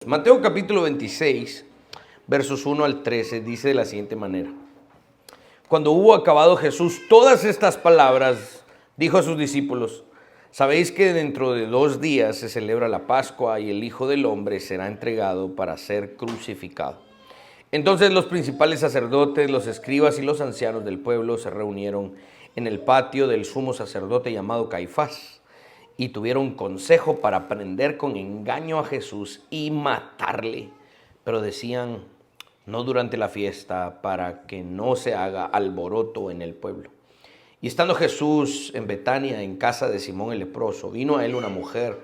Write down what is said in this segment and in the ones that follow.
Mateo capítulo 26, versos 1 al 13, dice de la siguiente manera. Cuando hubo acabado Jesús todas estas palabras, dijo a sus discípulos: sabéis que dentro de 2 días se celebra la Pascua y el Hijo del Hombre será entregado para ser crucificado. Entonces los principales sacerdotes, los escribas y los ancianos del pueblo se reunieron en el patio del sumo sacerdote llamado Caifás y tuvieron consejo para prender con engaño a Jesús y matarle. Pero decían: no durante la fiesta, para que no se haga alboroto en el pueblo. Y estando Jesús en Betania, en casa de Simón el leproso, vino a él una mujer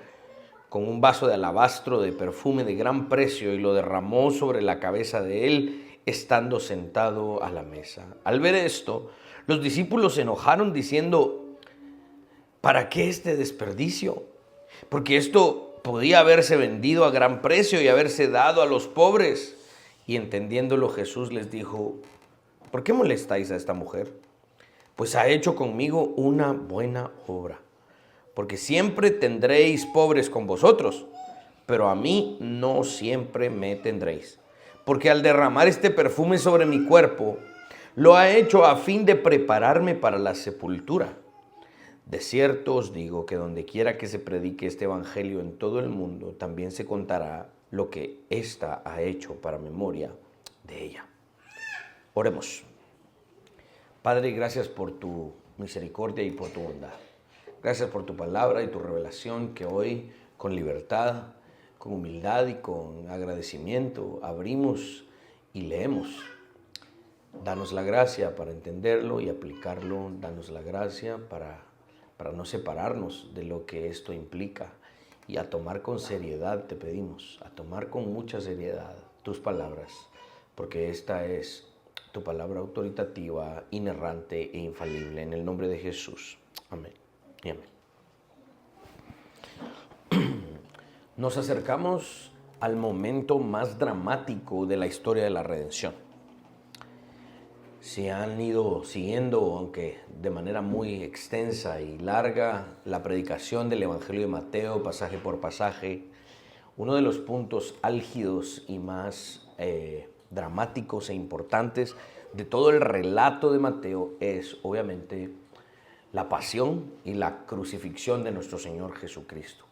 con un vaso de alabastro de perfume de gran precio y lo derramó sobre la cabeza de él, estando sentado a la mesa. Al ver esto, los discípulos se enojaron diciendo: ¿para qué este desperdicio? Porque esto podía haberse vendido a gran precio y haberse dado a los pobres. Y entendiéndolo, Jesús les dijo: ¿por qué molestáis a esta mujer? Pues ha hecho conmigo una buena obra. Porque siempre tendréis pobres con vosotros, pero a mí no siempre me tendréis. Porque al derramar este perfume sobre mi cuerpo, lo ha hecho a fin de prepararme para la sepultura. De cierto os digo que donde quiera que se predique este evangelio en todo el mundo, también se contará lo que ésta ha hecho para memoria de ella. Oremos. Padre, gracias por tu misericordia y por tu bondad. Gracias por tu palabra y tu revelación que hoy, con libertad, con humildad y con agradecimiento, abrimos y leemos. Danos la gracia para entenderlo y aplicarlo. Danos la gracia para no separarnos de lo que esto implica. Y a tomar con seriedad, te pedimos, a tomar con mucha seriedad tus palabras, porque esta es tu palabra autoritativa, inerrante e infalible. En el nombre de Jesús. Amén y amén. Nos acercamos al momento más dramático de la historia de la redención. Si han ido siguiendo, aunque de manera muy extensa y larga, la predicación del Evangelio de Mateo, pasaje por pasaje, uno de los puntos álgidos y más dramáticos e importantes de todo el relato de Mateo es, obviamente, la pasión y la crucifixión de nuestro Señor Jesucristo.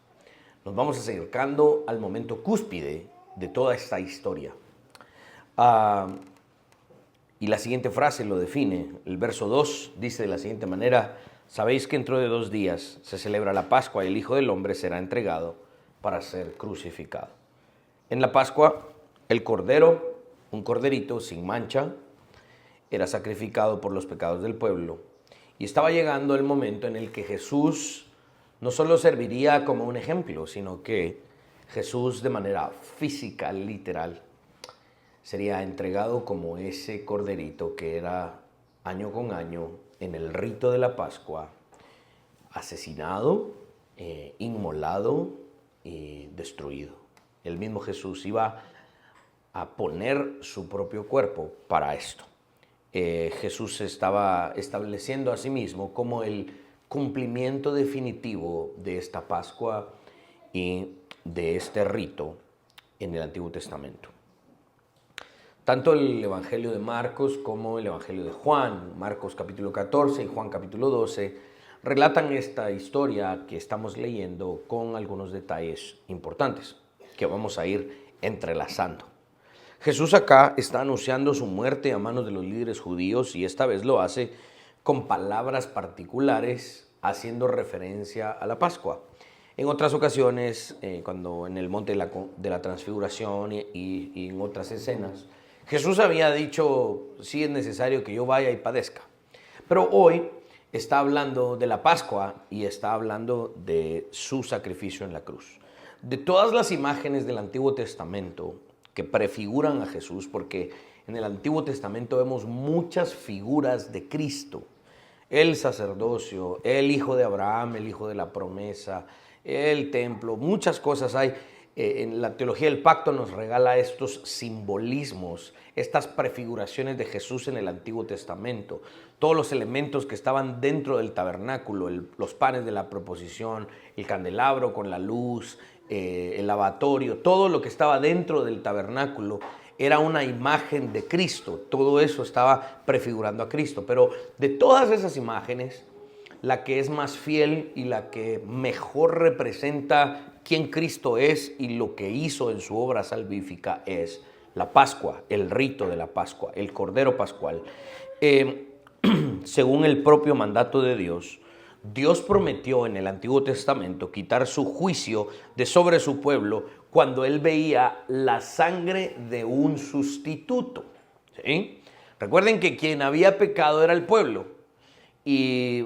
Nos vamos acercando al momento cúspide de toda esta historia. Y la siguiente frase lo define. El verso 2 dice de la siguiente manera: sabéis que dentro de 2 días se celebra la Pascua y el Hijo del Hombre será entregado para ser crucificado. En la Pascua, el cordero, un corderito sin mancha, era sacrificado por los pecados del pueblo. Y estaba llegando el momento en el que Jesús no solo serviría como un ejemplo, sino que Jesús de manera física, literal, sería entregado como ese corderito que era año con año en el rito de la Pascua, asesinado, inmolado y destruido. El mismo Jesús iba a poner su propio cuerpo para esto. Jesús se estaba estableciendo a sí mismo como el cumplimiento definitivo de esta Pascua y de este rito en el Antiguo Testamento. Tanto el Evangelio de Marcos como el Evangelio de Juan, Marcos capítulo 14 y Juan capítulo 12, relatan esta historia que estamos leyendo con algunos detalles importantes que vamos a ir entrelazando. Jesús acá está anunciando su muerte a manos de los líderes judíos y esta vez lo hace con palabras particulares haciendo referencia a la Pascua. En otras ocasiones, cuando en el monte de la transfiguración y en otras escenas, Jesús había dicho: sí es necesario que yo vaya y padezca. Pero hoy está hablando de la Pascua y está hablando de su sacrificio en la cruz. De todas las imágenes del Antiguo Testamento que prefiguran a Jesús, porque en el Antiguo Testamento vemos muchas figuras de Cristo. El sacerdocio, el hijo de Abraham, el hijo de la promesa, el templo, muchas cosas hay. En la teología del pacto nos regala estos simbolismos, estas prefiguraciones de Jesús en el Antiguo Testamento. Todos los elementos que estaban dentro del tabernáculo, los panes de la proposición, el candelabro con la luz, el lavatorio, todo lo que estaba dentro del tabernáculo era una imagen de Cristo. Todo eso estaba prefigurando a Cristo. Pero de todas esas imágenes, la que es más fiel y la que mejor representa quién Cristo es y lo que hizo en su obra salvífica es la Pascua, el rito de la Pascua, el Cordero Pascual. Según el propio mandato de Dios, Dios prometió en el Antiguo Testamento quitar su juicio de sobre su pueblo cuando él veía la sangre de un sustituto. ¿Sí? Recuerden que quien había pecado era el pueblo y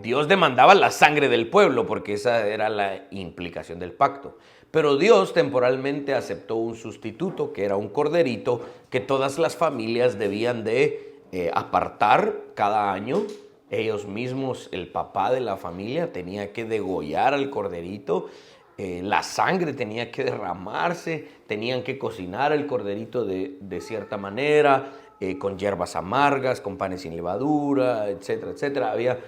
Dios demandaba la sangre del pueblo porque esa era la implicación del pacto. Pero Dios temporalmente aceptó un sustituto que era un corderito que todas las familias debían de apartar cada año. Ellos mismos, el papá de la familia, tenía que degollar al corderito, la sangre tenía que derramarse, tenían que cocinar el corderito de cierta manera, con hierbas amargas, con panes sin levadura, etcétera, etcétera. Había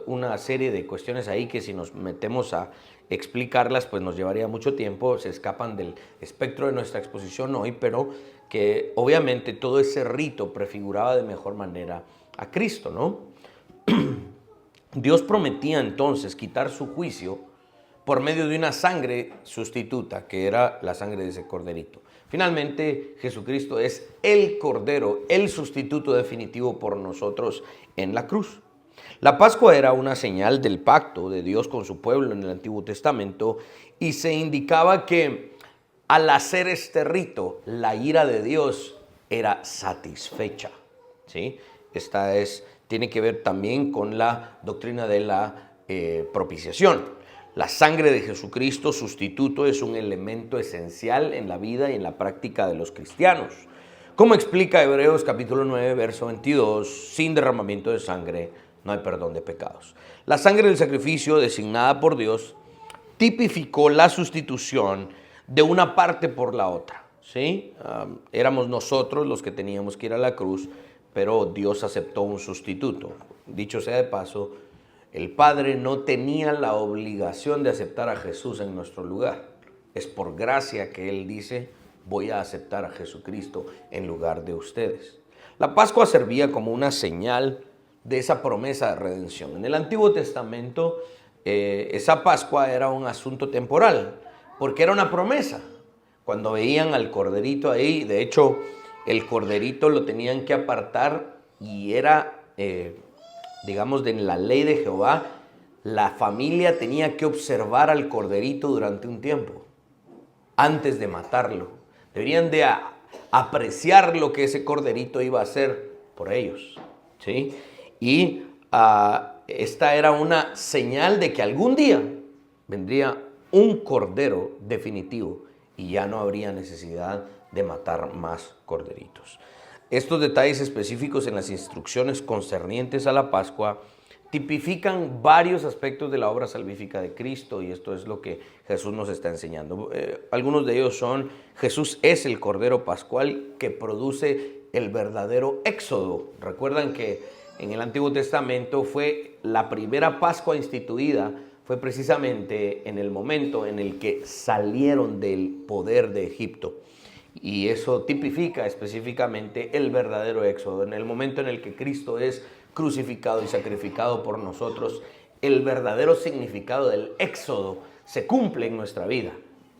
una serie de cuestiones ahí que si nos metemos a explicarlas, pues nos llevaría mucho tiempo, se escapan del espectro de nuestra exposición hoy, pero que obviamente todo ese rito prefiguraba de mejor manera a Cristo, ¿no? Dios prometía entonces quitar su juicio por medio de una sangre sustituta, que era la sangre de ese corderito. Finalmente, Jesucristo es el Cordero, el sustituto definitivo por nosotros en la cruz. La Pascua era una señal del pacto de Dios con su pueblo en el Antiguo Testamento y se indicaba que al hacer este rito, la ira de Dios era satisfecha, ¿sí? Tiene que ver también con la doctrina de la propiciación. La sangre de Jesucristo, sustituto, es un elemento esencial en la vida y en la práctica de los cristianos. Como explica Hebreos capítulo 9, verso 22, sin derramamiento de sangre no hay perdón de pecados. La sangre del sacrificio designada por Dios tipificó la sustitución de una parte por la otra, ¿sí? Éramos nosotros los que teníamos que ir a la cruz, pero Dios aceptó un sustituto. Dicho sea de paso, el Padre no tenía la obligación de aceptar a Jesús en nuestro lugar. Es por gracia que Él dice, voy a aceptar a Jesucristo en lugar de ustedes. La Pascua servía como una señal de esa promesa de redención. En el Antiguo Testamento, esa Pascua era un asunto temporal, porque era una promesa. Cuando veían al corderito ahí, de hecho, el corderito lo tenían que apartar y era, digamos, en la ley de Jehová, la familia tenía que observar al corderito durante un tiempo, antes de matarlo. Deberían de apreciar lo que ese corderito iba a hacer por ellos, ¿sí? Y esta era una señal de que algún día vendría un cordero definitivo y ya no habría necesidad de matar más corderitos. Estos detalles específicos en las instrucciones concernientes a la Pascua tipifican varios aspectos de la obra salvífica de Cristo y esto es lo que Jesús nos está enseñando. Algunos de ellos son: Jesús es el Cordero Pascual que produce el verdadero éxodo. Recuerdan que en el Antiguo Testamento fue la primera Pascua instituida, fue precisamente en el momento en el que salieron del poder de Egipto. Y eso tipifica específicamente el verdadero éxodo. En el momento en el que Cristo es crucificado y sacrificado por nosotros, el verdadero significado del éxodo se cumple en nuestra vida.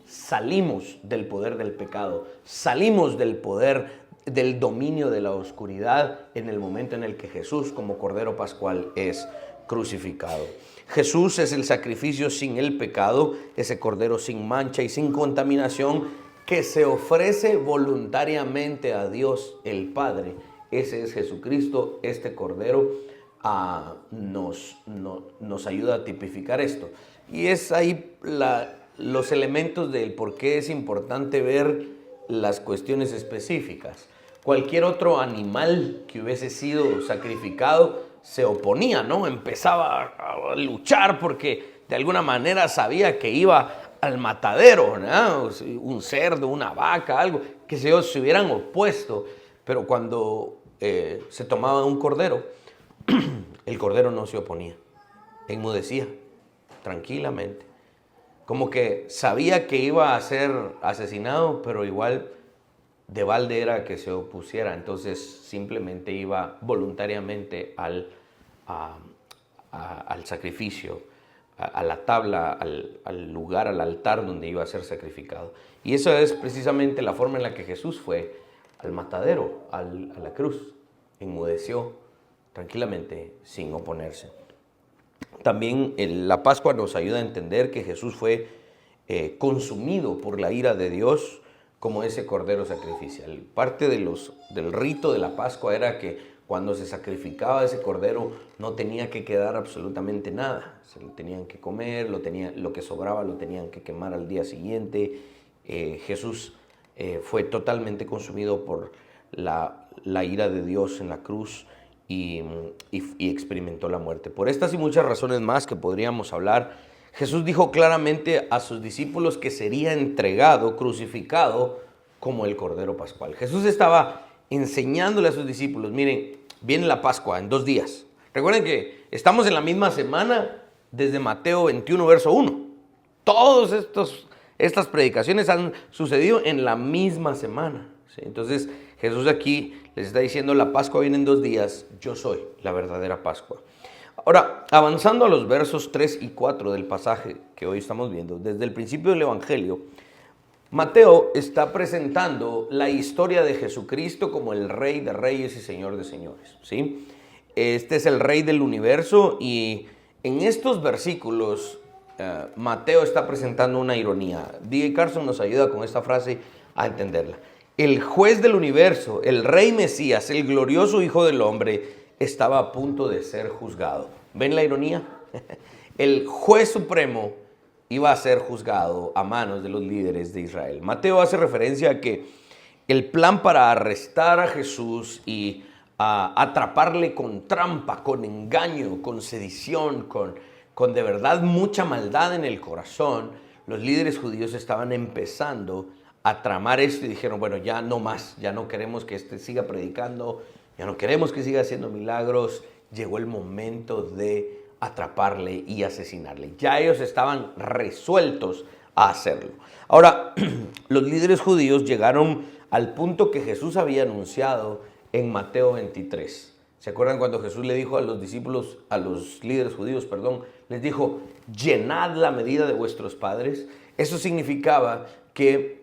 Salimos del poder del pecado, salimos del poder del dominio de la oscuridad en el momento en el que Jesús, como Cordero Pascual, es crucificado. Jesús es el sacrificio sin el pecado, ese Cordero sin mancha y sin contaminación, que se ofrece voluntariamente a Dios el Padre. Ese es Jesucristo. Este Cordero nos ayuda a tipificar esto. Y es ahí los elementos del por qué es importante ver las cuestiones específicas. Cualquier otro animal que hubiese sido sacrificado se oponía, ¿no? Empezaba a luchar porque de alguna manera sabía que iba al matadero, ¿no? Un cerdo, una vaca, algo, que se hubieran opuesto. Pero cuando se tomaba un cordero, el cordero no se oponía, enmudecía tranquilamente, como que sabía que iba a ser asesinado, pero igual de balde era que se opusiera, entonces simplemente iba voluntariamente al sacrificio, a la tabla, al lugar, al altar donde iba a ser sacrificado. Y eso es precisamente la forma en la que Jesús fue al matadero, a la cruz. Enmudeció tranquilamente sin oponerse. También la Pascua nos ayuda a entender que Jesús fue consumido por la ira de Dios como ese cordero sacrificial. Parte del rito de la Pascua era que cuando se sacrificaba ese cordero no tenía que quedar absolutamente nada. Se lo tenían que comer, lo que sobraba lo tenían que quemar al día siguiente. Jesús fue totalmente consumido por la ira de Dios en la cruz y experimentó la muerte. Por estas y muchas razones más que podríamos hablar, Jesús dijo claramente a sus discípulos que sería entregado, crucificado, como el Cordero Pascual. Jesús estaba enseñándole a sus discípulos, miren, viene la Pascua en 2 días. Recuerden que estamos en la misma semana desde Mateo 21, verso 1. Todas estas predicaciones han sucedido en la misma semana, ¿sí? Entonces Jesús aquí les está diciendo, la Pascua viene en 2 días, yo soy la verdadera Pascua. Ahora, avanzando a los versos 3 y 4 del pasaje que hoy estamos viendo, desde el principio del Evangelio, Mateo está presentando la historia de Jesucristo como el Rey de Reyes y Señor de Señores, ¿sí? Este es el Rey del universo y en estos versículos Mateo está presentando una ironía. D.A. Carson nos ayuda con esta frase a entenderla. El juez del universo, el Rey Mesías, el glorioso Hijo del Hombre, estaba a punto de ser juzgado. ¿Ven la ironía? El juez supremo iba a ser juzgado a manos de los líderes de Israel. Mateo hace referencia a que el plan para arrestar a Jesús y atraparle con trampa, con engaño, con sedición, con de verdad mucha maldad en el corazón, los líderes judíos estaban empezando a tramar esto y dijeron, bueno, ya no más, ya no queremos que siga predicando, ya no queremos que siga haciendo milagros. Llegó el momento de atraparle y asesinarle. Ya ellos estaban resueltos a hacerlo. Ahora, los líderes judíos llegaron al punto que Jesús había anunciado en Mateo 23. ¿Se acuerdan cuando Jesús le dijo a los discípulos, a los líderes judíos, les dijo, llenad la medida de vuestros padres? Eso significaba que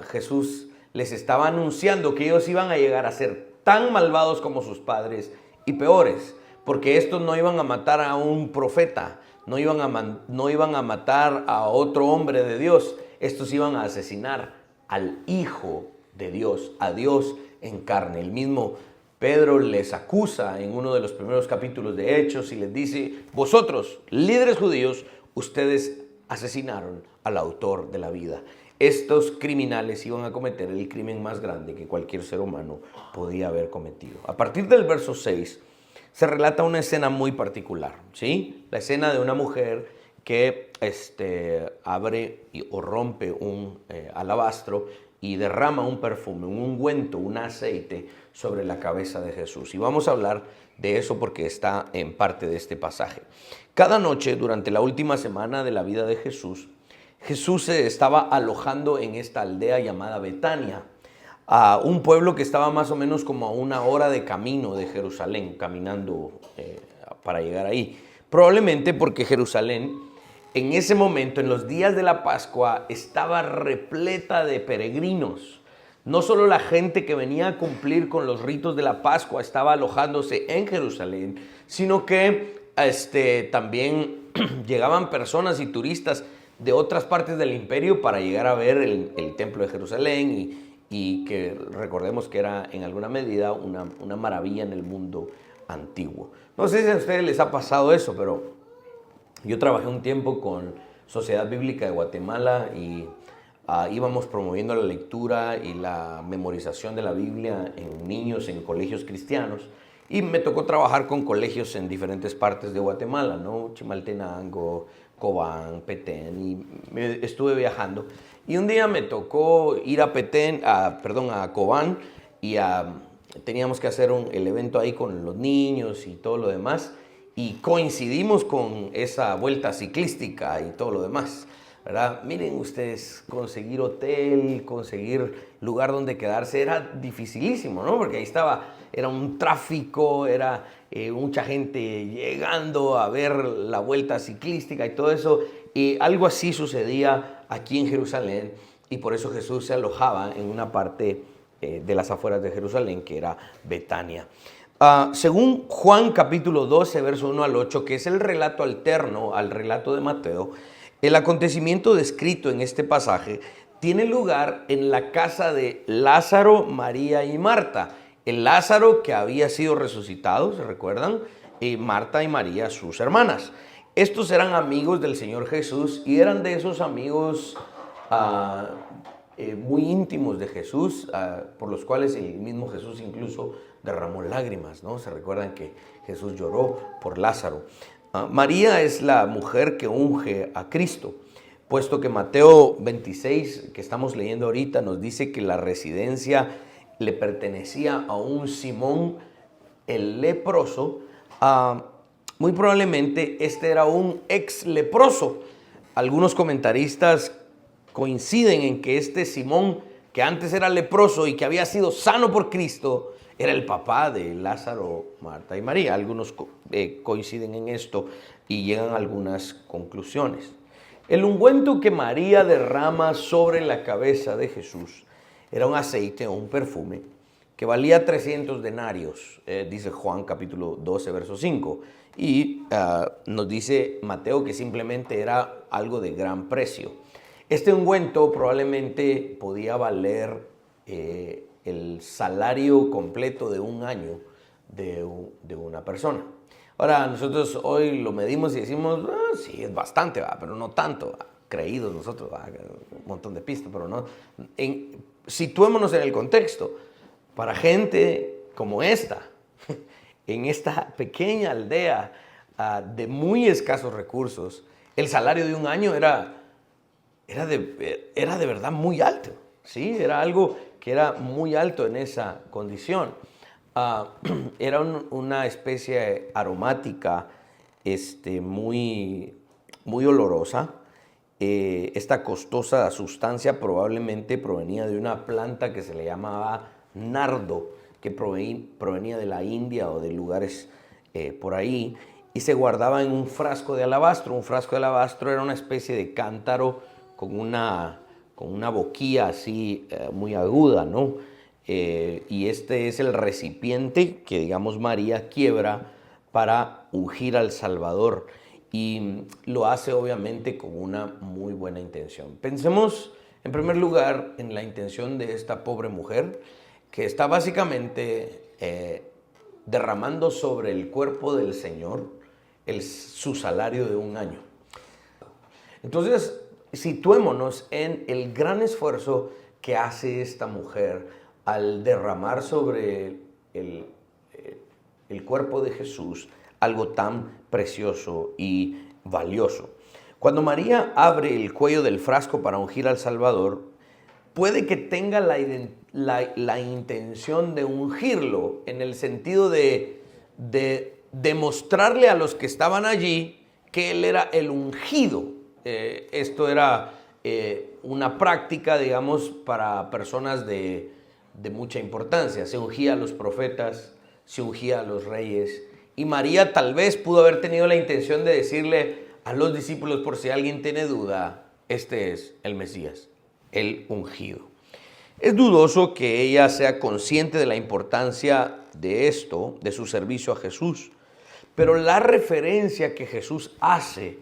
Jesús les estaba anunciando que ellos iban a llegar a ser tan malvados como sus padres y peores, porque estos no iban a matar a un profeta, no iban a matar a otro hombre de Dios, estos iban a asesinar al Hijo de Dios, a Dios en carne. El mismo Pedro les acusa en uno de los primeros capítulos de Hechos y les dice, vosotros, líderes judíos, ustedes asesinaron al autor de la vida. Estos criminales iban a cometer el crimen más grande que cualquier ser humano podía haber cometido. A partir del verso 6 se relata una escena muy particular, ¿sí? La escena de una mujer que abre o rompe un alabastro y derrama un perfume, un ungüento, un aceite sobre la cabeza de Jesús. Y vamos a hablar de eso porque está en parte de este pasaje. Cada noche, durante la última semana de la vida de Jesús, Jesús se estaba alojando en esta aldea llamada Betania, a un pueblo que estaba más o menos como a 1 hora de camino de Jerusalén, caminando para llegar ahí. Probablemente porque Jerusalén, en ese momento, en los días de la Pascua, estaba repleta de peregrinos. No solo la gente que venía a cumplir con los ritos de la Pascua estaba alojándose en Jerusalén, sino que también llegaban personas y turistas de otras partes del imperio para llegar a ver el templo de Jerusalén y que recordemos que era en alguna medida una maravilla en el mundo antiguo. No sé si a ustedes les ha pasado eso, pero yo trabajé un tiempo con Sociedad Bíblica de Guatemala y íbamos promoviendo la lectura y la memorización de la Biblia en niños en colegios cristianos. Y me tocó trabajar con colegios en diferentes partes de Guatemala, ¿no? Chimaltenango, Cobán, Petén, y estuve viajando. Y un día me tocó ir a Cobán y teníamos que hacer el evento ahí con los niños y todo lo demás. Y coincidimos con esa vuelta ciclística y todo lo demás. ¿verdad? Miren ustedes, conseguir hotel, conseguir lugar donde quedarse era dificilísimo, ¿no? Porque ahí era un tráfico, era mucha gente llegando a ver la vuelta ciclística y todo eso. Y algo así sucedía aquí en Jerusalén, y por eso Jesús se alojaba en una parte de las afueras de Jerusalén, que era Betania. Según Juan capítulo 12, verso 1 al 8, que es el relato alterno al relato de Mateo, el acontecimiento descrito en este pasaje tiene lugar en la casa de Lázaro, María y Marta. El Lázaro que había sido resucitado, ¿se recuerdan? Y Marta y María, sus hermanas. Estos eran amigos del Señor Jesús y eran de esos amigos muy íntimos de Jesús, por los cuales el mismo Jesús incluso derramó lágrimas, ¿no? Se recuerdan que Jesús lloró por Lázaro. María es la mujer que unge a Cristo, puesto que Mateo 26, que estamos leyendo ahorita, nos dice que la residencia le pertenecía a un Simón el leproso. Muy probablemente este era un ex leproso. Algunos comentaristas coinciden en que este Simón, que antes era leproso y que había sido sano por Cristo, era el papá de Lázaro, Marta y María. Algunos coinciden en esto y llegan a algunas conclusiones. El ungüento que María derrama sobre la cabeza de Jesús era un aceite o un perfume que valía 300 denarios, dice Juan capítulo 12, verso 5. Y nos dice Mateo que simplemente era algo de gran precio. Este ungüento probablemente podía valer el salario completo de un año de una persona. Ahora, nosotros hoy lo medimos y decimos, sí, es bastante, pero no tanto. Creídos nosotros, un montón de pistas, pero no. Situémonos en el contexto. Para gente como esta, en esta pequeña aldea de muy escasos recursos, el salario de un año era de verdad muy alto, ¿sí? Era algo que era muy alto en esa condición. Era una especie aromática muy, muy olorosa. Esta costosa sustancia probablemente provenía de una planta que se le llamaba nardo, que provenía de la India o de lugares por ahí, y se guardaba en un frasco de alabastro. Un frasco de alabastro era una especie de cántaro con una boquilla así muy aguda, ¿no? Y este es el recipiente que, digamos, María quiebra para ungir al Salvador, y lo hace obviamente con una muy buena intención. Pensemos en primer lugar en la intención de esta pobre mujer que está básicamente derramando sobre el cuerpo del Señor su salario de un año. Entonces, situémonos en el gran esfuerzo que hace esta mujer al derramar sobre el cuerpo de Jesús algo tan precioso y valioso. Cuando María abre el cuello del frasco para ungir al Salvador, puede que tenga la intención de ungirlo en el sentido de demostrarle a los que estaban allí que él era el ungido. Esto era una práctica, digamos, para personas de mucha importancia. Se ungía a los profetas, se ungía a los reyes. Y María tal vez pudo haber tenido la intención de decirle a los discípulos, por si alguien tiene duda, este es el Mesías, el ungido. Es dudoso que ella sea consciente de la importancia de esto, de su servicio a Jesús, pero la referencia que Jesús hace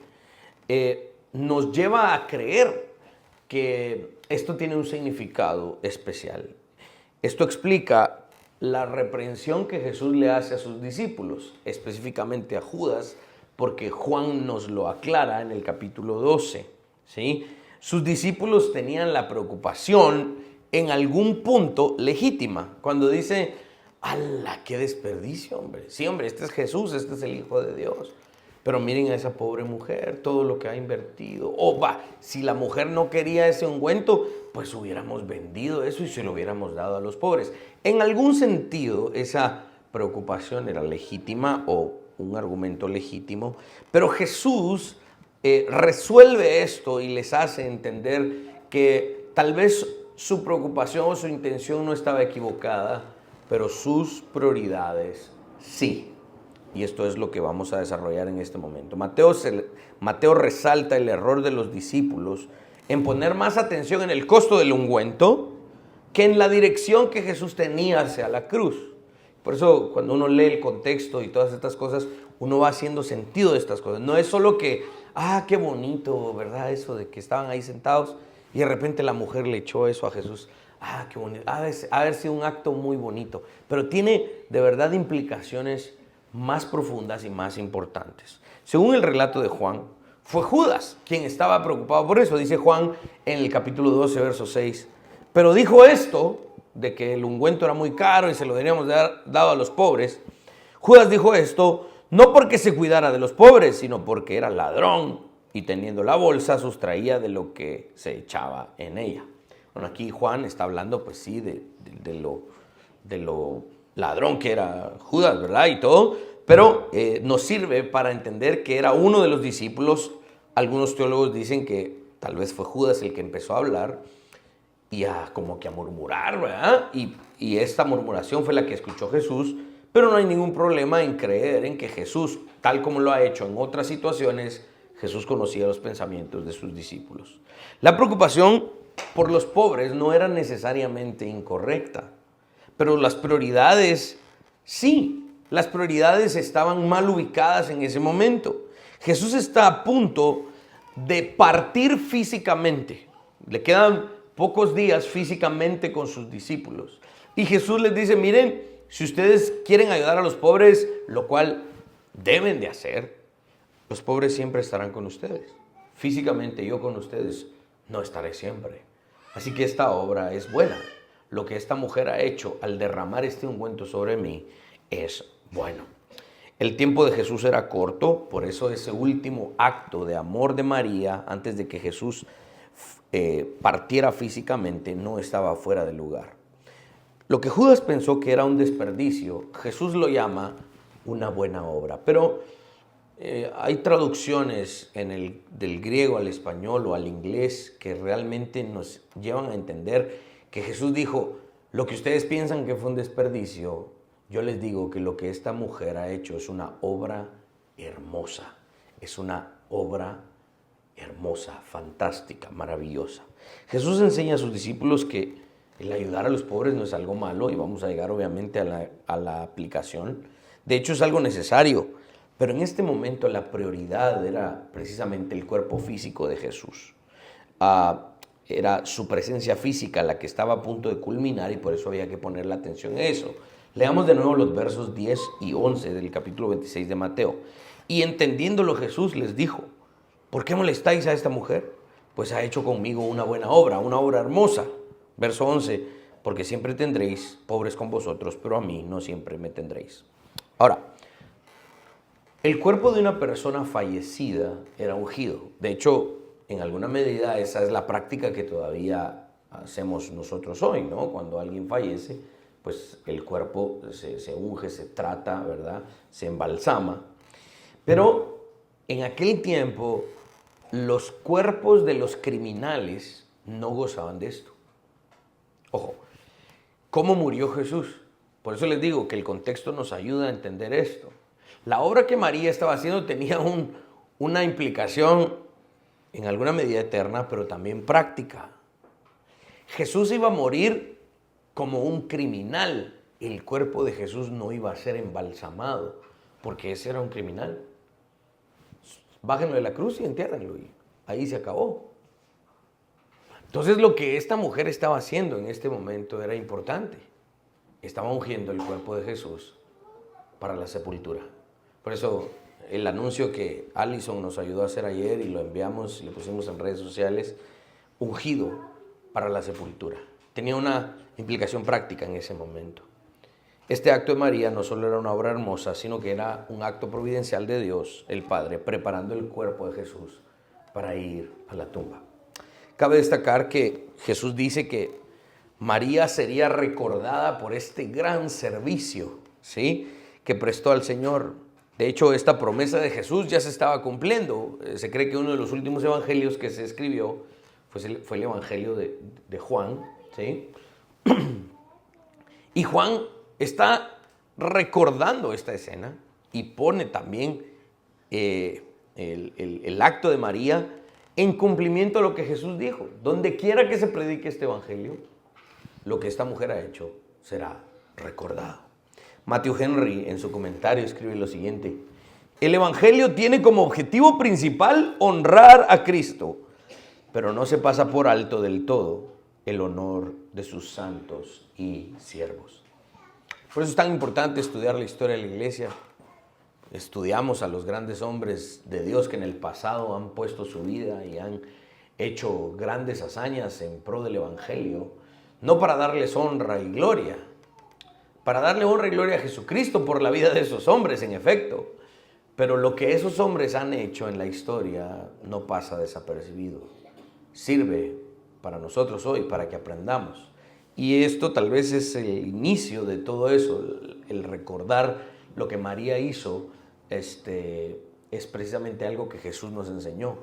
nos lleva a creer que esto tiene un significado especial. Esto explica la reprensión que Jesús le hace a sus discípulos, específicamente a Judas, porque Juan nos lo aclara en el capítulo 12, ¿sí? Sus discípulos tenían la preocupación en algún punto legítima, cuando dice, ¡ala, qué desperdicio, hombre! Sí, hombre, este es Jesús, este es el Hijo de Dios. Pero miren a esa pobre mujer, todo lo que ha invertido. Si la mujer no quería ese ungüento, pues hubiéramos vendido eso y se lo hubiéramos dado a los pobres. En algún sentido, esa preocupación era legítima o un argumento legítimo, pero Jesús resuelve esto y les hace entender que tal vez su preocupación o su intención no estaba equivocada, pero sus prioridades sí. Y esto es lo que vamos a desarrollar en este momento. Mateo resalta el error de los discípulos en poner más atención en el costo del ungüento que en la dirección que Jesús tenía hacia la cruz. Por eso cuando uno lee el contexto y todas estas cosas, uno va haciendo sentido de estas cosas. No es solo que, qué bonito, ¿verdad? Eso de que estaban ahí sentados y de repente la mujer le echó eso a Jesús. Qué bonito. Ha de haber sido un acto muy bonito. Pero tiene de verdad implicaciones más profundas y más importantes. Según el relato de Juan, fue Judas quien estaba preocupado por eso. Dice Juan en el capítulo 12, verso 6. Pero dijo esto, de que el ungüento era muy caro y se lo deberíamos dado a los pobres. Judas dijo esto no porque se cuidara de los pobres, sino porque era ladrón y teniendo la bolsa sustraía de lo que se echaba en ella. Bueno, aquí Juan está hablando, pues sí, de lo ladrón que era Judas, ¿verdad? Y todo, pero nos sirve para entender que era uno de los discípulos. Algunos teólogos dicen que tal vez fue Judas el que empezó a hablar y como que a murmurar, ¿verdad? Y esta murmuración fue la que escuchó Jesús, pero no hay ningún problema en creer en que Jesús, tal como lo ha hecho en otras situaciones, Jesús conocía los pensamientos de sus discípulos. La preocupación por los pobres no era necesariamente incorrecta, pero las prioridades sí, las prioridades estaban mal ubicadas en ese momento. Jesús está a punto de partir físicamente. Le quedan pocos días físicamente con sus discípulos. Y Jesús les dice, miren, si ustedes quieren ayudar a los pobres, lo cual deben de hacer, los pobres siempre estarán con ustedes. Físicamente yo con ustedes no estaré siempre. Así que esta obra es buena. Lo que esta mujer ha hecho al derramar este ungüento sobre mí es bueno. El tiempo de Jesús era corto, por eso ese último acto de amor de María, antes de que Jesús partiera físicamente, no estaba fuera de lugar. Lo que Judas pensó que era un desperdicio, Jesús lo llama una buena obra. Pero hay traducciones del griego al español o al inglés que realmente nos llevan a entender que Jesús dijo, lo que ustedes piensan que fue un desperdicio, yo les digo que lo que esta mujer ha hecho es una obra hermosa, es una obra hermosa, fantástica, maravillosa. Jesús enseña a sus discípulos que el ayudar a los pobres no es algo malo y vamos a llegar obviamente a la aplicación. De hecho es algo necesario, pero en este momento la prioridad era precisamente el cuerpo físico de Jesús. Era su presencia física la que estaba a punto de culminar y por eso había que poner la atención en eso. Leamos de nuevo los versos 10 y 11 del capítulo 26 de Mateo. Y entendiéndolo Jesús les dijo, ¿por qué molestáis a esta mujer? Pues ha hecho conmigo una buena obra, una obra hermosa. Verso 11, porque siempre tendréis pobres con vosotros, pero a mí no siempre me tendréis. Ahora, el cuerpo de una persona fallecida era ungido. De hecho, en alguna medida esa es la práctica que todavía hacemos nosotros hoy, ¿no? Cuando alguien fallece, pues el cuerpo se unge, se trata, ¿verdad? Se embalsama. Pero en aquel tiempo, los cuerpos de los criminales no gozaban de esto. Ojo, ¿cómo murió Jesús? Por eso les digo que el contexto nos ayuda a entender esto. La obra que María estaba haciendo tenía una implicación en alguna medida eterna, pero también práctica. Jesús iba a morir como un criminal. El cuerpo de Jesús no iba a ser embalsamado, porque ese era un criminal. Bájenlo de la cruz y entiérrenlo, y ahí se acabó. Entonces lo que esta mujer estaba haciendo en este momento era importante. Estaba ungiendo el cuerpo de Jesús para la sepultura. Por eso el anuncio que Allison nos ayudó a hacer ayer y lo enviamos y lo pusimos en redes sociales, ungido para la sepultura. Tenía una implicación práctica en ese momento. Este acto de María no solo era una obra hermosa, sino que era un acto providencial de Dios, el Padre, preparando el cuerpo de Jesús para ir a la tumba. Cabe destacar que Jesús dice que María sería recordada por este gran servicio, ¿sí?, que prestó al Señor. De hecho, esta promesa de Jesús ya se estaba cumpliendo. Se cree que uno de los últimos evangelios que se escribió fue el evangelio de Juan, ¿sí? Y Juan está recordando esta escena y pone también el acto de María en cumplimiento a lo que Jesús dijo. Donde quiera que se predique este evangelio, lo que esta mujer ha hecho será recordado. Matthew Henry en su comentario escribe lo siguiente: el evangelio tiene como objetivo principal honrar a Cristo, pero no se pasa por alto del todo el honor de sus santos y siervos. Por eso es tan importante estudiar la historia de la iglesia. Estudiamos a los grandes hombres de Dios que en el pasado han puesto su vida y han hecho grandes hazañas en pro del evangelio, no para darles honra y gloria, para darle honra y gloria a Jesucristo por la vida de esos hombres, en efecto. Pero lo que esos hombres han hecho en la historia no pasa desapercibido. Sirve para nosotros hoy, para que aprendamos. Y esto tal vez es el inicio de todo eso, el recordar lo que María hizo, es precisamente algo que Jesús nos enseñó.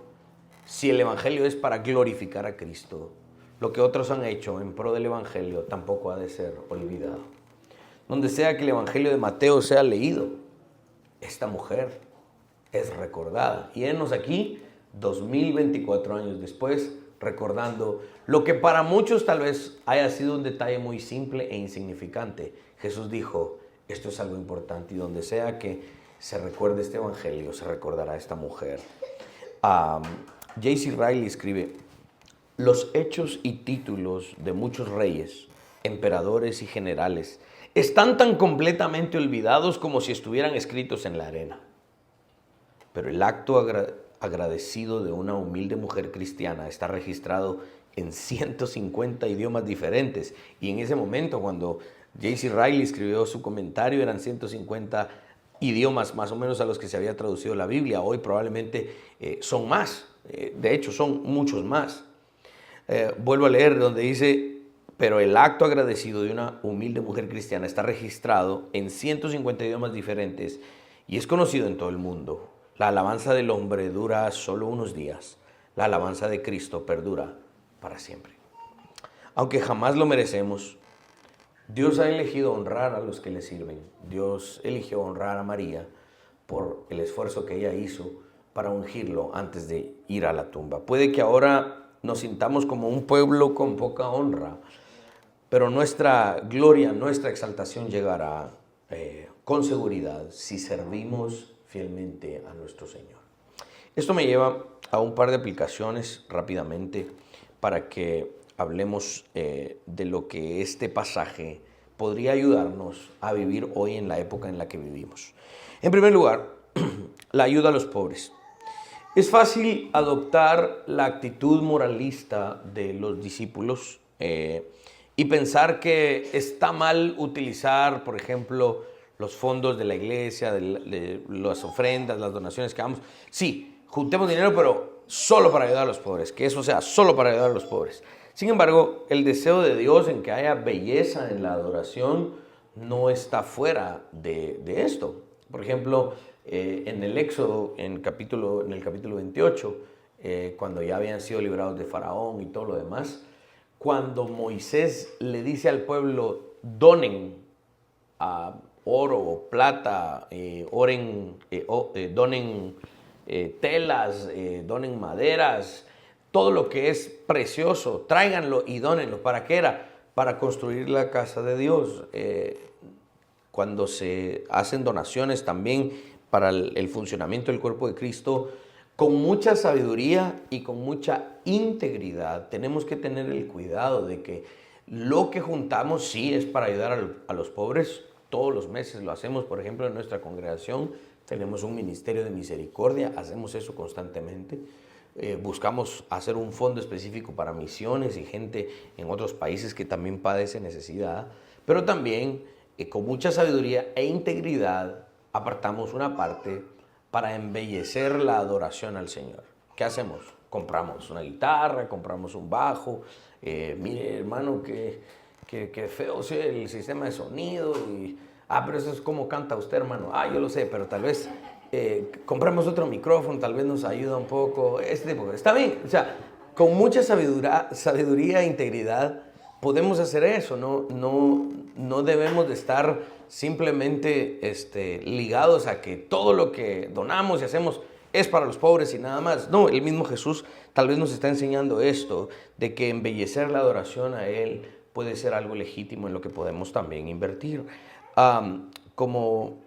Si el evangelio es para glorificar a Cristo, lo que otros han hecho en pro del evangelio tampoco ha de ser olvidado. Donde sea que el evangelio de Mateo sea leído, esta mujer es recordada. Y henos aquí, 2024 años después, recordando lo que para muchos tal vez haya sido un detalle muy simple e insignificante. Jesús dijo, esto es algo importante, y donde sea que se recuerde este evangelio, se recordará a esta mujer. J.C. Riley escribe, los hechos y títulos de muchos reyes, emperadores y generales están tan completamente olvidados como si estuvieran escritos en la arena. Pero el acto agradecido de una humilde mujer cristiana está registrado en 150 idiomas diferentes. Y en ese momento, cuando J.C. Riley escribió su comentario, eran 150 idiomas más o menos a los que se había traducido la Biblia. Hoy probablemente son más. De hecho, son muchos más. Vuelvo a leer donde dice, pero el acto agradecido de una humilde mujer cristiana está registrado en 150 idiomas diferentes y es conocido en todo el mundo. La alabanza del hombre dura solo unos días. La alabanza de Cristo perdura para siempre. Aunque jamás lo merecemos, Dios ha elegido honrar a los que le sirven. Dios eligió honrar a María por el esfuerzo que ella hizo para ungirlo antes de ir a la tumba. Puede que ahora nos sintamos como un pueblo con poca honra, pero nuestra gloria, nuestra exaltación llegará con seguridad si servimos fielmente a nuestro Señor. Esto me lleva a un par de aplicaciones rápidamente para que hablemos de lo que este pasaje podría ayudarnos a vivir hoy en la época en la que vivimos. En primer lugar, la ayuda a los pobres. Es fácil adoptar la actitud moralista de los discípulos y pensar que está mal utilizar, por ejemplo, los fondos de la iglesia, de las ofrendas, las donaciones que damos. Sí, juntemos dinero, pero solo para ayudar a los pobres, que eso sea solo para ayudar a los pobres. Sin embargo, el deseo de Dios en que haya belleza en la adoración no está fuera de esto. Por ejemplo, en el Éxodo, en el capítulo 28, cuando ya habían sido liberados de Faraón y todo lo demás, cuando Moisés le dice al pueblo, donen oro o plata, donen telas, donen maderas, todo lo que es precioso, tráiganlo y dónenlo. ¿Para qué era? Para construir la casa de Dios. Cuando se hacen donaciones también para el funcionamiento del cuerpo de Cristo, con mucha sabiduría y con mucha integridad, tenemos que tener el cuidado de que lo que juntamos sí es para ayudar a los pobres. Todos los meses lo hacemos, por ejemplo, en nuestra congregación tenemos un ministerio de misericordia, hacemos eso constantemente. Buscamos hacer un fondo específico para misiones y gente en otros países que también padece necesidad, pero también con mucha sabiduría e integridad apartamos una parte para embellecer la adoración al Señor. ¿Qué hacemos? Compramos una guitarra, compramos un bajo. Mire, hermano, que feo sea el sistema de sonido. Y pero eso es como canta usted, hermano. Yo lo sé, pero tal vez compramos otro micrófono, tal vez nos ayuda un poco. Este tipo, está bien. O sea, con mucha sabiduría e integridad podemos hacer eso. No debemos de estar simplemente ligados a que todo lo que donamos y hacemos es para los pobres y nada más. No, el mismo Jesús tal vez nos está enseñando esto, de que embellecer la adoración a Él puede ser algo legítimo en lo que podemos también invertir. Como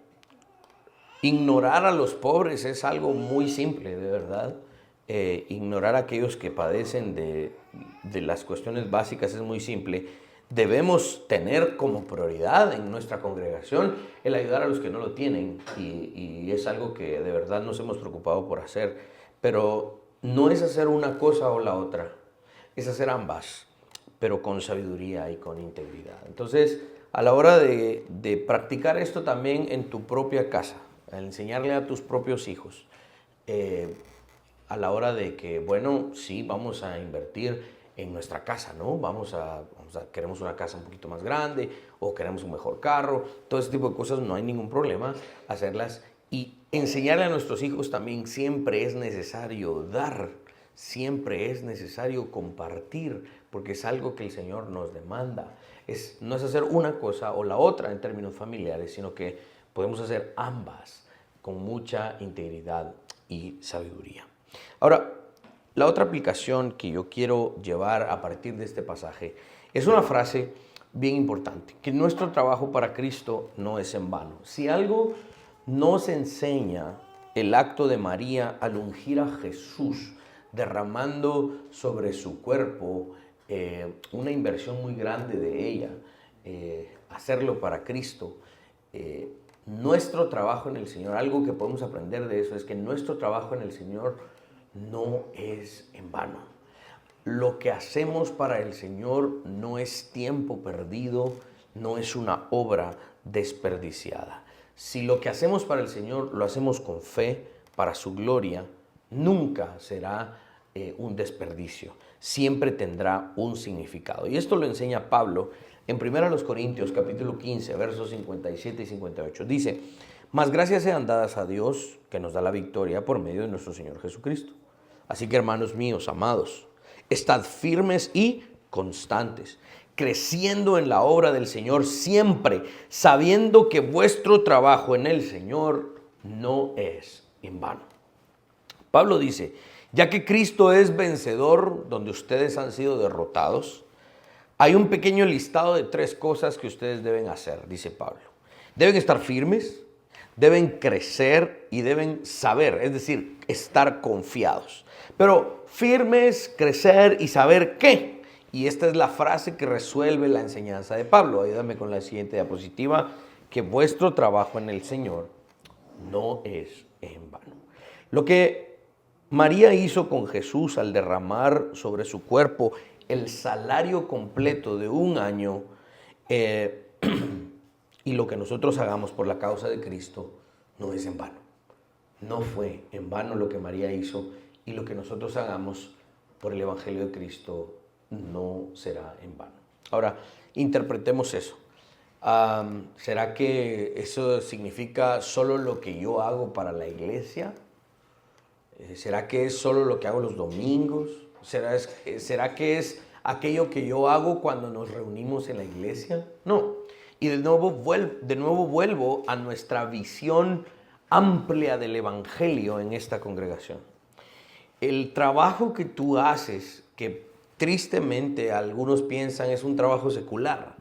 ignorar a los pobres es algo muy simple, de verdad. Ignorar a aquellos que padecen de las cuestiones básicas es muy simple. Debemos tener como prioridad en nuestra congregación el ayudar a los que no lo tienen, y es algo que de verdad nos hemos preocupado por hacer, pero no es hacer una cosa o la otra, es hacer ambas, pero con sabiduría y con integridad. Entonces, a la hora de practicar esto también en tu propia casa, al enseñarle a tus propios hijos, a la hora de que, bueno, sí, vamos a invertir en nuestra casa, ¿no? Queremos una casa un poquito más grande o queremos un mejor carro, todo ese tipo de cosas no hay ningún problema hacerlas, y enseñarle a nuestros hijos también. Siempre es necesario dar, siempre es necesario compartir, porque es algo que el Señor nos demanda. No es hacer una cosa o la otra en términos familiares, sino que podemos hacer ambas con mucha integridad y sabiduría. Ahora, la otra aplicación que yo quiero llevar a partir de este pasaje es una frase bien importante, que nuestro trabajo para Cristo no es en vano. Si algo nos enseña el acto de María al ungir a Jesús, derramando sobre su cuerpo una inversión muy grande de ella, hacerlo para Cristo, nuestro trabajo en el Señor, algo que podemos aprender de eso es que nuestro trabajo en el Señor no es en vano. Lo que hacemos para el Señor no es tiempo perdido, no es una obra desperdiciada. Si lo que hacemos para el Señor lo hacemos con fe, para su gloria, nunca será un desperdicio. Siempre tendrá un significado. Y esto lo enseña Pablo en 1 Corintios capítulo 15, versos 57 y 58. Dice: mas gracias sean dadas a Dios, que nos da la victoria por medio de nuestro Señor Jesucristo. Así que, hermanos míos, amados, estad firmes y constantes, creciendo en la obra del Señor siempre, sabiendo que vuestro trabajo en el Señor no es en vano. Pablo dice: ya que Cristo es vencedor donde ustedes han sido derrotados, hay un pequeño listado de 3 cosas que ustedes deben hacer, dice Pablo. Deben estar firmes, deben crecer y deben saber, es decir, estar confiados. Pero firmes, crecer y saber qué. Y esta es la frase que resuelve la enseñanza de Pablo. Ayúdame con la siguiente diapositiva: que vuestro trabajo en el Señor no es en vano. Lo que María hizo con Jesús al derramar sobre su cuerpo el salario completo de un año, y lo que nosotros hagamos por la causa de Cristo no es en vano. No fue en vano lo que María hizo, y lo que nosotros hagamos por el Evangelio de Cristo no será en vano. Ahora, interpretemos eso. ¿Será que eso significa solo lo que yo hago para la iglesia? ¿Será que es solo lo que hago los domingos? ¿Será que es aquello que yo hago cuando nos reunimos en la iglesia? No. Y de nuevo vuelvo a nuestra visión amplia del Evangelio en esta congregación. El trabajo que tú haces, que tristemente algunos piensan es un trabajo secular,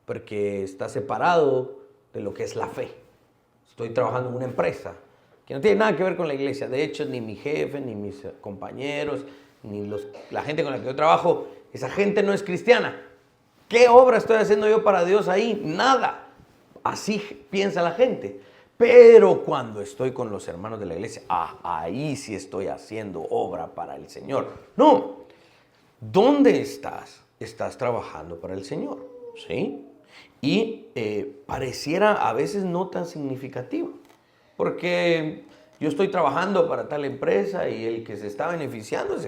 porque está separado de lo que es la fe. Estoy trabajando en una empresa que no tiene nada que ver con la iglesia. De hecho, ni mi jefe, ni mis compañeros, ni la gente con la que yo trabajo, esa gente no es cristiana. ¿Qué obra estoy haciendo yo para Dios ahí? Nada. Así piensa la gente. Pero cuando estoy con los hermanos de la iglesia, ahí sí estoy haciendo obra para el Señor. No. ¿Dónde estás? Estás trabajando para el Señor, ¿sí? Y pareciera a veces no tan significativo, porque yo estoy trabajando para tal empresa y el que se está beneficiando es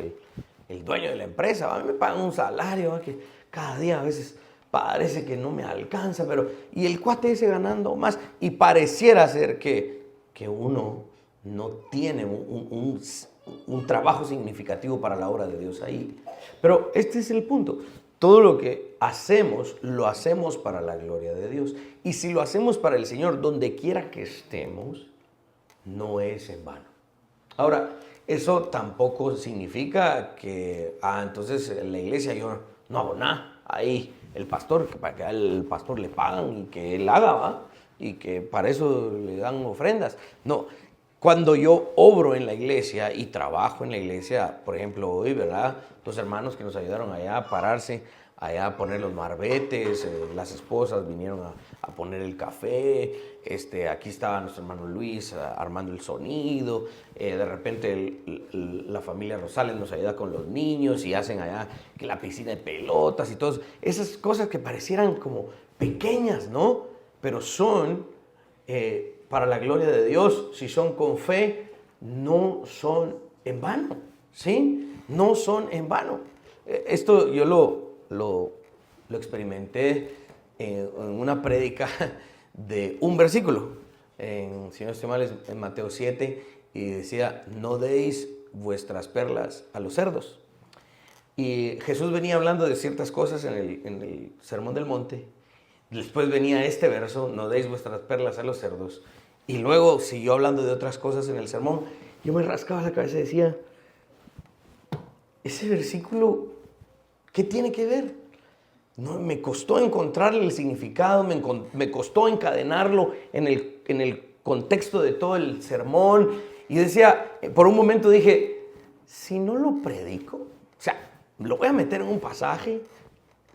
el dueño de la empresa. A mí me pagan un salario que cada día a veces parece que no me alcanza, pero y el cuate ese ganando más, y pareciera ser que uno no tiene un trabajo significativo para la obra de Dios ahí. Pero este es el punto. Todo lo que hacemos, lo hacemos para la gloria de Dios. Y si lo hacemos para el Señor, donde quiera que estemos, no es en vano. Ahora, eso tampoco significa que, entonces en la iglesia yo no hago nada. Ahí el pastor, que para que al pastor le pagan y que él haga, ¿va? Y que para eso le dan ofrendas. No, cuando yo obro en la iglesia y trabajo en la iglesia, por ejemplo hoy, ¿verdad? Los hermanos que nos ayudaron allá a pararse, allá a poner los marbetes, las esposas vinieron a poner el café, aquí estaba nuestro hermano Luis armando el sonido, de repente la familia Rosales nos ayuda con los niños y hacen allá que la piscina de pelotas y todo, esas cosas que parecieran como pequeñas, ¿no? Pero son para la gloria de Dios, si son con fe, no son en vano, ¿sí? No son en vano. Esto yo lo experimenté en una prédica de un versículo, si no estoy mal, es en Mateo 7, y decía, no deis vuestras perlas a los cerdos. Y Jesús venía hablando de ciertas cosas en el Sermón del Monte. Después venía este verso, no deis vuestras perlas a los cerdos. Y luego siguió hablando de otras cosas en el sermón. Yo me rascaba la cabeza y decía, ese versículo, ¿qué tiene que ver? No, me costó encontrarle el significado, me costó encadenarlo en el contexto de todo el sermón. Y decía, por un momento dije, si no lo predico, o sea, lo voy a meter en un pasaje,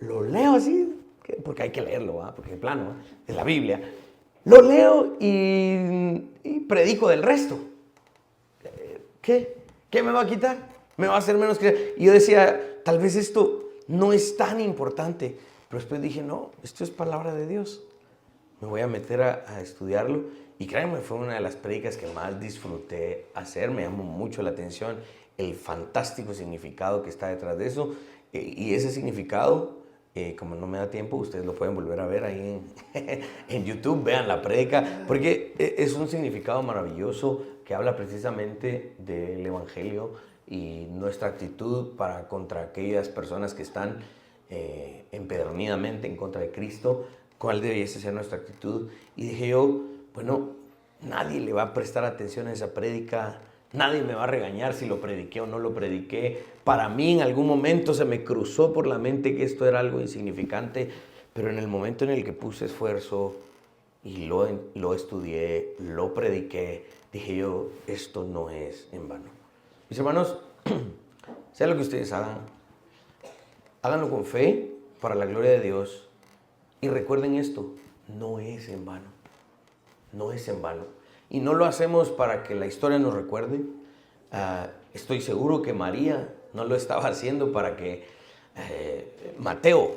lo leo así, porque hay que leerlo, ¿va? Porque de plano, ¿va? Es la Biblia. Lo leo y predico del resto. ¿Qué? ¿Qué me va a quitar? ¿Me va a hacer menos que...? Y yo decía, tal vez esto no es tan importante. Pero después dije, no, esto es palabra de Dios. Me voy a meter a estudiarlo. Y créanme, fue una de las prédicas que más disfruté hacer. Me llamó mucho la atención el fantástico significado que está detrás de eso. Y ese significado, como no me da tiempo, ustedes lo pueden volver a ver ahí en YouTube. Vean la prédica, porque es un significado maravilloso que habla precisamente del Evangelio y nuestra actitud para contra aquellas personas que están empedernidamente en contra de Cristo. ¿Cuál debiese ser nuestra actitud? Y dije yo, bueno, nadie le va a prestar atención a esa prédica, nadie me va a regañar si lo prediqué o no lo prediqué. Para mí en algún momento se me cruzó por la mente que esto era algo insignificante, pero en el momento en el que puse esfuerzo y lo estudié, lo prediqué, dije yo, esto no es en vano. Mis hermanos, sea lo que ustedes hagan, háganlo con fe para la gloria de Dios y recuerden esto, no es en vano, no es en vano. Y no lo hacemos para que la historia nos recuerde. Estoy seguro que María no lo estaba haciendo para que Mateo,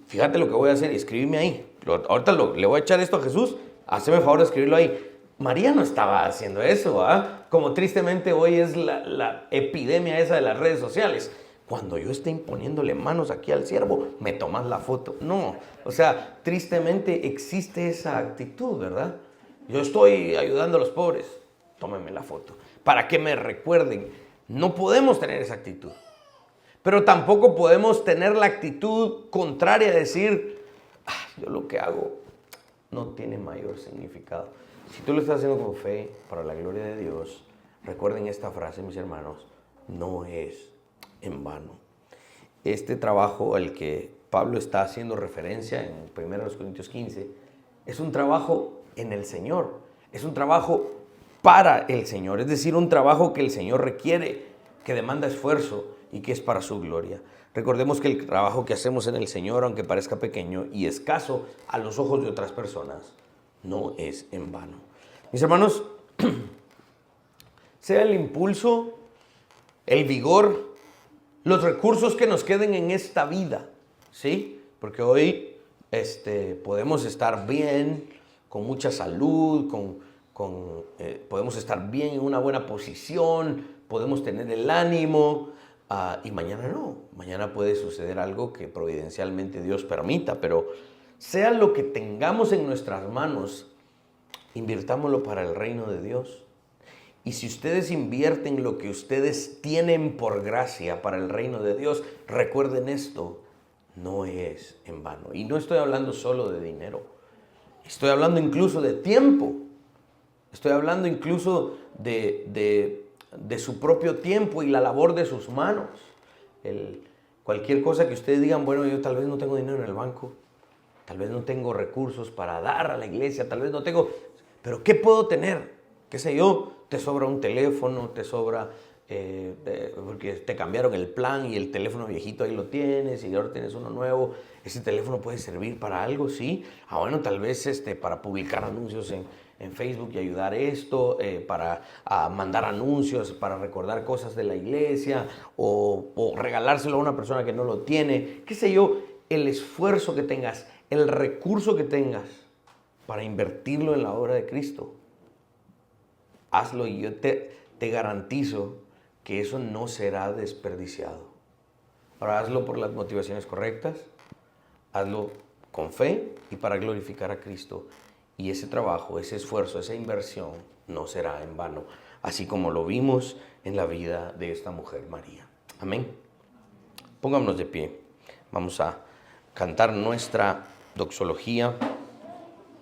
fíjate lo que voy a hacer y escríbeme ahí. Ahorita le voy a echar esto a Jesús, hazme el favor de escribirlo ahí. María no estaba haciendo eso, como tristemente hoy es la epidemia esa de las redes sociales. Cuando yo esté imponiéndole manos aquí al siervo, me tomas la foto. No, o sea, tristemente existe esa actitud, ¿verdad? Yo estoy ayudando a los pobres, tómenme la foto. Para que me recuerden, no podemos tener esa actitud. Pero tampoco podemos tener la actitud contraria a decir, yo lo que hago no tiene mayor significado. Si tú lo estás haciendo con fe, para la gloria de Dios, recuerden esta frase, mis hermanos, no es en vano. Este trabajo al que Pablo está haciendo referencia en 1 Corintios 15, es un trabajo en el Señor, es un trabajo para el Señor, es decir, un trabajo que el Señor requiere, que demanda esfuerzo y que es para su gloria. Recordemos que el trabajo que hacemos en el Señor, aunque parezca pequeño y escaso a los ojos de otras personas, no es en vano. Mis hermanos, sea el impulso, el vigor, los recursos que nos queden en esta vida, ¿sí? Porque hoy podemos estar bien, con mucha salud, podemos estar bien en una buena posición, podemos tener el ánimo, y mañana no. Mañana puede suceder algo que providencialmente Dios permita, pero sea lo que tengamos en nuestras manos, invirtámoslo para el reino de Dios. Y si ustedes invierten lo que ustedes tienen por gracia para el reino de Dios, recuerden esto, no es en vano. Y no estoy hablando solo de dinero, estoy hablando incluso de tiempo. Estoy hablando incluso de su propio tiempo y la labor de sus manos. Cualquier cosa que ustedes digan, bueno, yo tal vez no tengo dinero en el banco, tal vez no tengo recursos para dar a la iglesia, tal vez no tengo, pero ¿qué puedo tener? ¿Qué sé yo? Te sobra un teléfono, te sobra, porque te cambiaron el plan y el teléfono viejito ahí lo tienes y ahora tienes uno nuevo. Ese teléfono puede servir para algo, ¿sí? Bueno, tal vez para publicar anuncios en Facebook y ayudar esto, para mandar anuncios, para recordar cosas de la iglesia o regalárselo a una persona que no lo tiene. ¿Qué sé yo? El esfuerzo que tengas, el recurso que tengas para invertirlo en la obra de Cristo. Hazlo y yo te garantizo que eso no será desperdiciado. Ahora hazlo por las motivaciones correctas, hazlo con fe y para glorificar a Cristo. Y ese trabajo, ese esfuerzo, esa inversión no será en vano, así como lo vimos en la vida de esta mujer María. Amén. Pongámonos de pie. Vamos a cantar nuestra doxología.